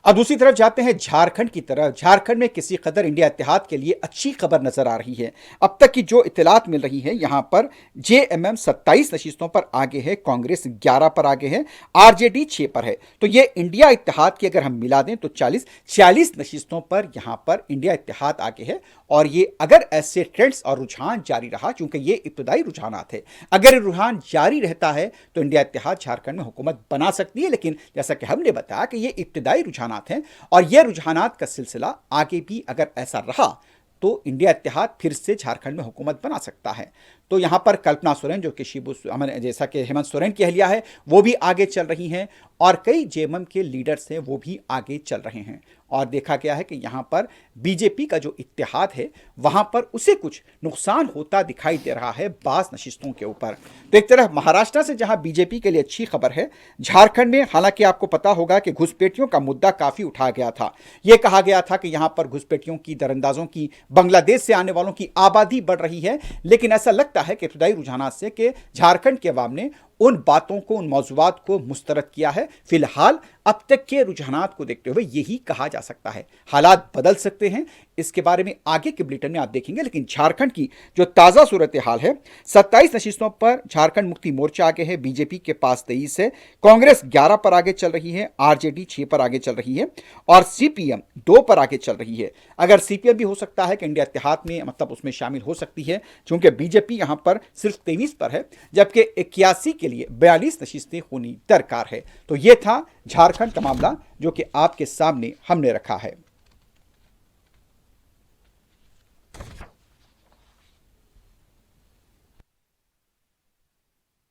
अब दूसरी तरफ जाते हैं झारखंड की तरफ। झारखंड में किसी कदर इंडिया इत्तेहाद के लिए अच्छी खबर नजर आ रही है। अब तक की जो इत्तलात मिल रही है, यहां पर जेएमएम 27 नशीस्तों पर आगे है, कांग्रेस 11 पर आगे है, आरजेडी 6 पर है। तो ये इंडिया इत्तेहाद की अगर हम मिला दें तो 40 नशीस्तों पर यहां पर इंडिया इत्तेहाद आगे है। और ये अगर ऐसे ट्रेंड्स और रुझान जारी रहा, क्योंकि ये इब्तदाई रुझानात है, अगर ये रुझान जारी रहता है तो इंडिया इत्तेहाद झारखंड में हुकूमत बना सकती है। लेकिन जैसा कि हमने बताया कि ये इब्तदाई रुझानात हैं और ये रुझानात का सिलसिला आगे भी अगर ऐसा रहा तो इंडिया इत्तेहाद फिर से झारखंड में हुकूमत बना सकता है। तो यहां पर कल्पना सोरेन, जो कि जैसा कि हेमंत सोरेन की अहलिया है, वो भी आगे चल रही हैं और कई जेएमएम के लीडर्स हैं वो भी आगे चल रहे हैं। और देखा गया है कि यहां पर बीजेपी का जो इत्तेहाद है वहां पर उसे कुछ नुकसान होता दिखाई दे रहा है बास नशिस्तों के ऊपर। तो एक तरफ महाराष्ट्र से जहां बीजेपी के लिए अच्छी खबर है, झारखंड में हालांकि आपको पता होगा कि घुसपैठियों का मुद्दा काफी उठाया गया था। यह कहा गया था कि यहां पर घुसपैठियों की, दरअंदाजों की, बांग्लादेश से आने वालों की आबादी बढ़ रही है। लेकिन ऐसा लगता है कि इब्तदाई रुझानात से कि झारखंड के अवाम ने उन बातों को, उन मौजूआत को मुस्तरद किया है। फिलहाल अब तक के रुझानात को देखते हुए यही कहा जा सकता है। हालात बदल सकते हैं, इसके बारे में आगे के बुलेटिन में आप देखेंगे। लेकिन झारखंड की जो ताज़ा सूरत हाल है, 27 नशीस्तों पर झारखंड मुक्ति मोर्चा आगे है, बीजेपी के पास 23 है, कांग्रेस 11 पर आगे चल रही है, आरजेडी 6 पर आगे चल रही है और सीपीएम 2 पर आगे चल रही है। अगर सीपीएम भी हो सकता है कि इंडिया इत्तेहाद में, मतलब उसमें शामिल हो सकती है, क्योंकि बीजेपी यहां पर सिर्फ 23 पर है, जबकि 81 के लिए 42 नशीस्तें होनी दरकार है। तो यह था झारखंड का मामला जो कि आपके सामने हमने रखा है।